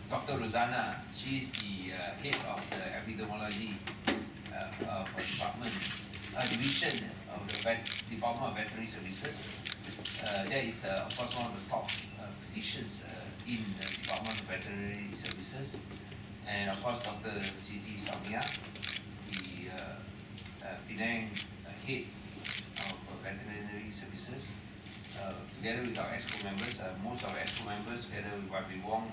Dr. Rosanna. She is the head of the epidemiology department, division of the Department of Veterinary Services. That is, of course, one of the top positions in the Department of Veterinary Services. And of course, Dr. Siti Samia, the Penang head of veterinary services, together with our EXCO members, most of our EXCO members, together with Wabi Wong,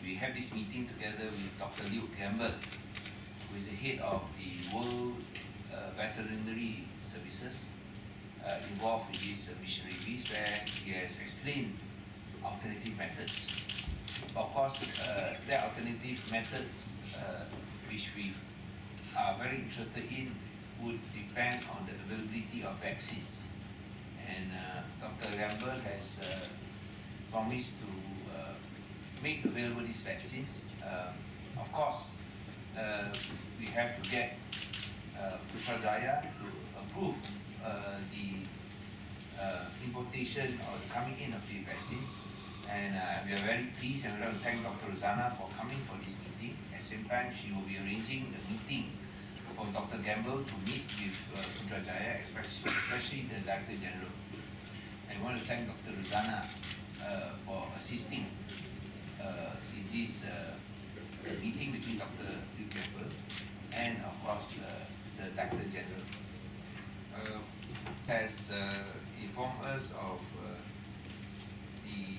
we have this meeting together with Dr. Liu Campbell, who is the head of the World Veterinary Services, involved in this mission reviews, where he has explained alternative methods. Of course, there are alternative methods which we are very interested in would depend on the availability of vaccines. And Dr. Campbell has promised to make available these vaccines. Of course, we have to get Putrajaya to approve the importation or the coming in of the vaccines. And we are very pleased, and we want to thank Dr. Rosanna for coming for this meeting. At the same time, she will be arranging a meeting for Dr. Gamble to meet with Putrajaya, especially the Director General. I want to thank Dr. Rosanna for assisting in this meeting between Dr. Gamble and, of course, the Director General. Has informed us of the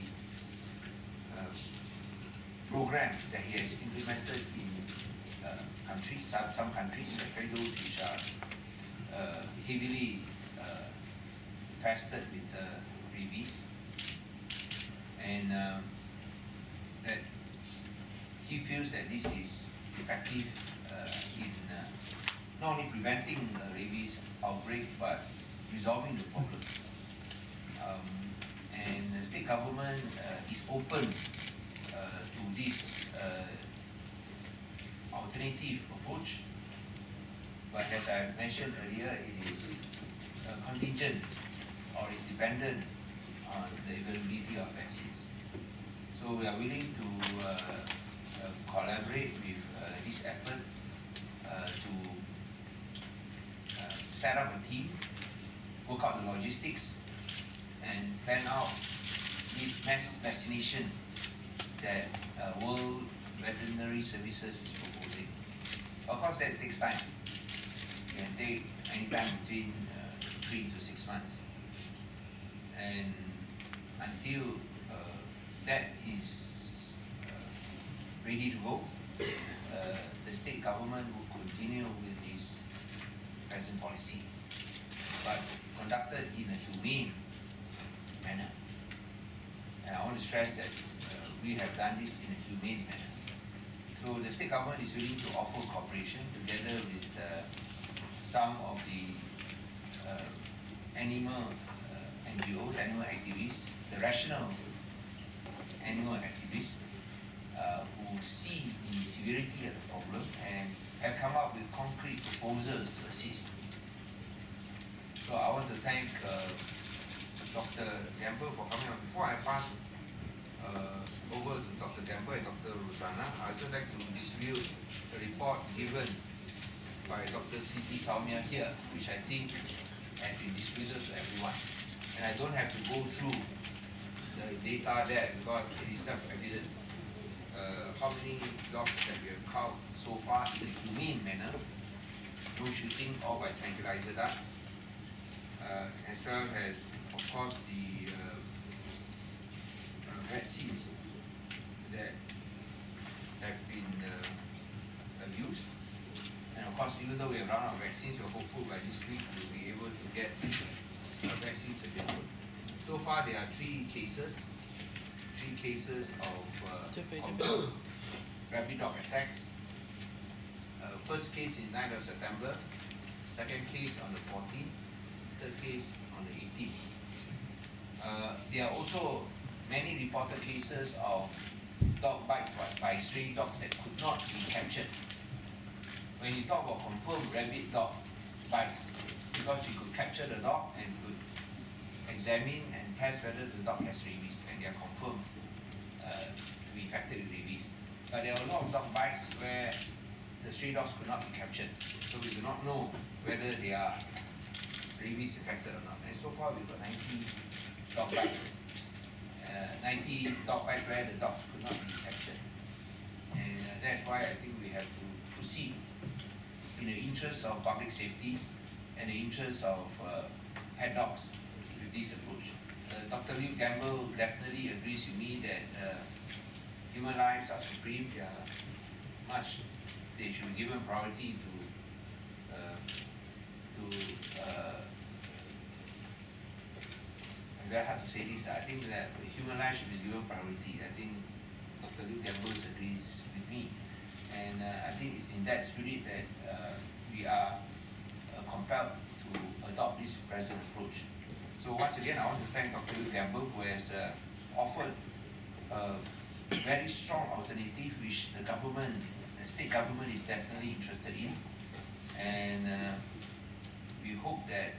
program that he has implemented in countries, some countries, especially those which are heavily infested with rabies, and that he feels that this is effective in not only preventing the rabies outbreak but resolving the problem. And the state government is open to this alternative approach, but as I mentioned earlier, it is contingent or is dependent on the availability of vaccines. So we are willing to collaborate with this effort to set up a team, work out the logistics, and plan out this mass vaccination that World Veterinary Services is proposing. Of course, that takes time. It can take any time between 3 to 6 months. And until that is ready to go, the state government will continue with this present policy, but conducted in a humane manner. And I want to stress that we have done this in a humane manner. So the state government is willing to offer cooperation together with some of the animal NGOs, animal activists, the rational animal activists who see the severity of the problem and have come up with concrete proposals to assist. So I want to thank Dr. Gamble for coming on. Before I pass over to Dr. Gamble and Dr. Rosanna, I'd just like to distribute the report given by Dr. Siti Saumya here, which I think has been distributed to everyone. And I don't have to go through the data there because it is self-evident. How many dogs that we have caught so far in a humane manner, no shooting or by tranquilizer darts, as well as, of course, the vaccines that have been used. And of course, even though we have run out of vaccines, we're hopeful by this week we'll be able to get vaccines available. So far, there are three cases of rabid dog attacks. First case in 9th of September, second case on the 14th, third case on the 18th. There are also many reported cases of dog bite by stray dogs that could not be captured. When you talk about confirmed rabid dog bites, because you could capture the dog and could examine and test whether the dog has rabies, and they are confirmed to be infected with rabies. but there are a lot of dog bites where the stray dogs could not be captured. So we do not know whether they are rabies infected or not. And so far we've got 90 dog bites. 90 dog bites where the dogs could not be captured. And that's why I think we have to proceed in the interest of public safety and the interest of pet dogs with this approach. Dr. Liu Gamble definitely agrees with me that human lives are supreme. They should be given priority very hard to say this. I think that human life should be given priority. I think Dr. Liu Gamble agrees with me. And I think it's in that spirit that we are compelled to adopt this present approach. So once again, I want to thank Dr. Liu Gamble, who has offered a very strong alternative which the state government is definitely interested in. And we hope that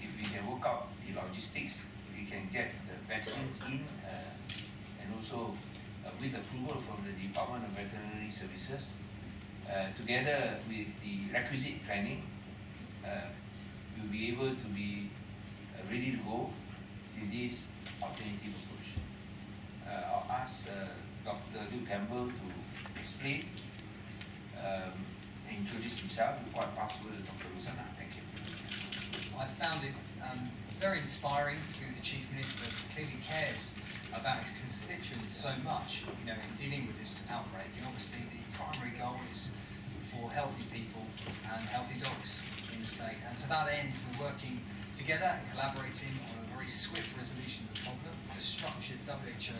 if we can work out the logistics, we can get the vaccines in and also with approval from the Department of Veterinary Services, together with the requisite planning, we'll be able to be ready to go with this alternative approach. I'll ask Dr. Liu Campbell to explain and introduce himself before I pass over to Dr. Rosanna. Thank you. I found it very inspiring to be with the Chief Minister who clearly cares about his constituents so much, in dealing with this outbreak. And obviously the primary goal is for healthy people and healthy dogs in the state. And to that end, we're working together and collaborating on a very swift resolution of the problem, a structured WHO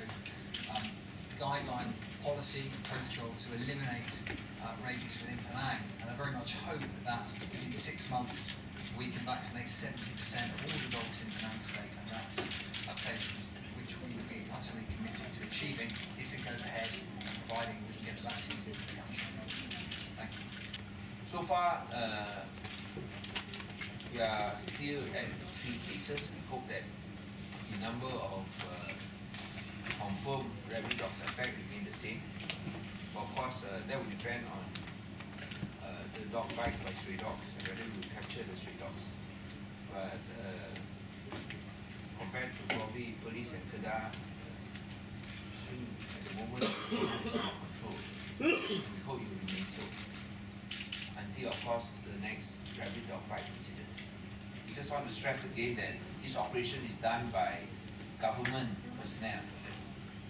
guideline policy and protocol to eliminate rabies within Penang. And I very much hope that within 6 months we can vaccinate 70% of all the dogs in Penang State, and that's a pledge which we will be utterly committed to achieving if it goes ahead, providing we can get the vaccines into the country. Thank you. So far, we are still at 3 cases. We hope that the number of confirmed rabies dogs affected remain the same. But of course, that will depend on the dog bites by stray dogs and whether we will capture the stray dogs. But compared to probably police and Kedah, I think at the moment it's under control. We hope it will remain so until, of course, the next rabies dog bite incident. We just want to stress again that this operation is done by government personnel.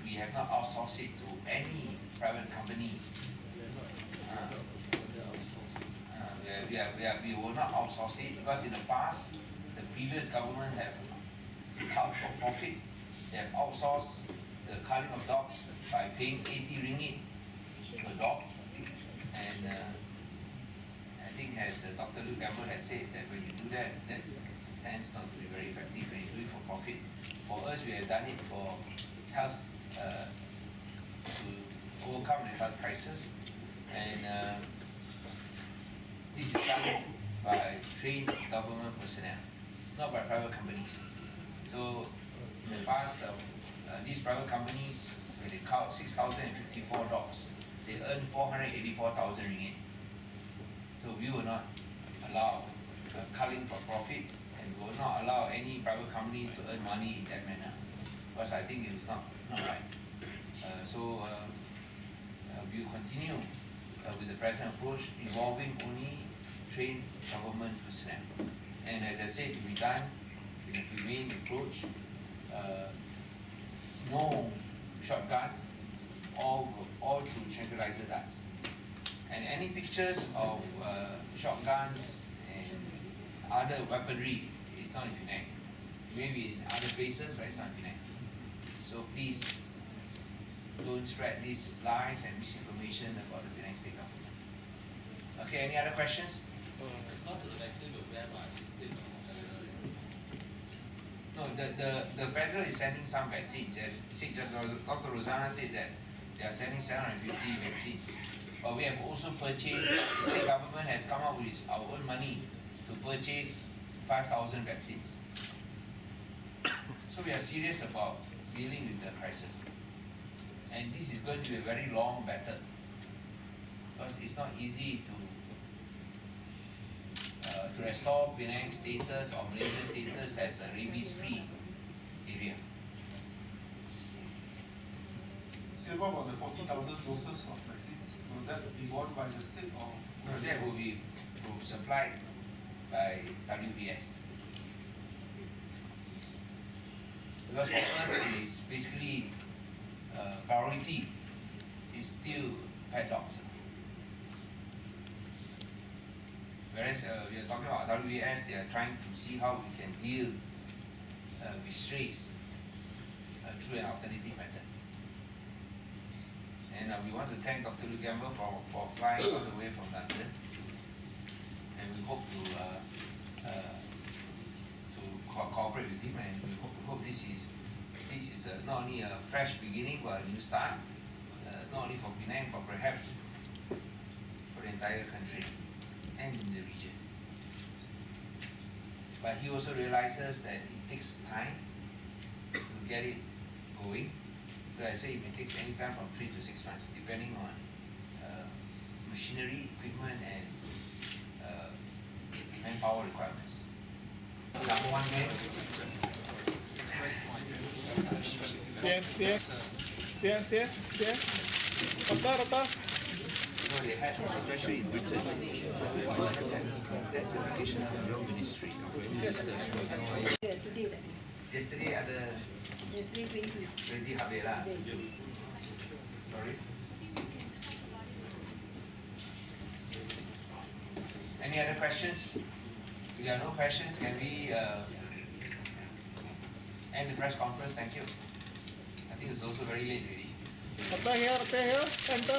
We have not outsourced it to any private company. We will not outsource it because in the past, the previous government have cut for profit. They have outsourced the culling of dogs by paying 80 ringgit per dog. And I think as Dr. Liu Campbell has said, that when you do that, that tends not to be very effective when you do it for profit. For us, we have done it for health, to overcome the health crisis. And this is done by trained government personnel, not by private companies. So in the past, these private companies, when they count 6,054 dogs, they earn 484,000 ringgit. So we will not allow culling for profit, and we will not allow any private companies to earn money in that manner, because I think it is not right. We will continue with the present approach involving only trained government personnel. And as I said, to be done in a humane approach, no shotguns, all through tranquilizer darts. And any pictures of shotguns and other weaponry is not in Penang. It may be in other places, but it's not in Penang. So please don't spread these lies and misinformation about the Penang State government. Okay, any other questions? No, the federal is sending some vaccines. As Dr. Rosanna said that they are sending 750 vaccines. But we have also purchased, the state government has come up with our own money to purchase 5,000 vaccines. So we are serious about dealing with the crisis. And this is going to be a very long battle because it's not easy to restore Penang status or Malaysia status as a rabies-free area. So what about the 40,000 doses of vaccines? Will that be borne by the state or? No, that will be supplied by WBS. Because for us is basically priority is still pet dogs. Whereas we are talking about WBS, they are trying to see how we can deal with strays through an alternative method. And we want to thank Dr. Luke Gamble for flying all the way from London. And we hope to cooperate with him, and we hope this is not only a fresh beginning but a new start, not only for Penang but perhaps for the entire country and in the region. But he also realizes that it takes time to get it going. So I say it may take any time from 3 to 6 months, depending on machinery, equipment, and manpower requirements. Number one man. No, they had especially in Britain. That's application from your ministry. Yesterday ada ready habis lah. Sorry. Any other questions? If there are no questions, can we end the press conference? Thank you. I think it's also very late already. Center.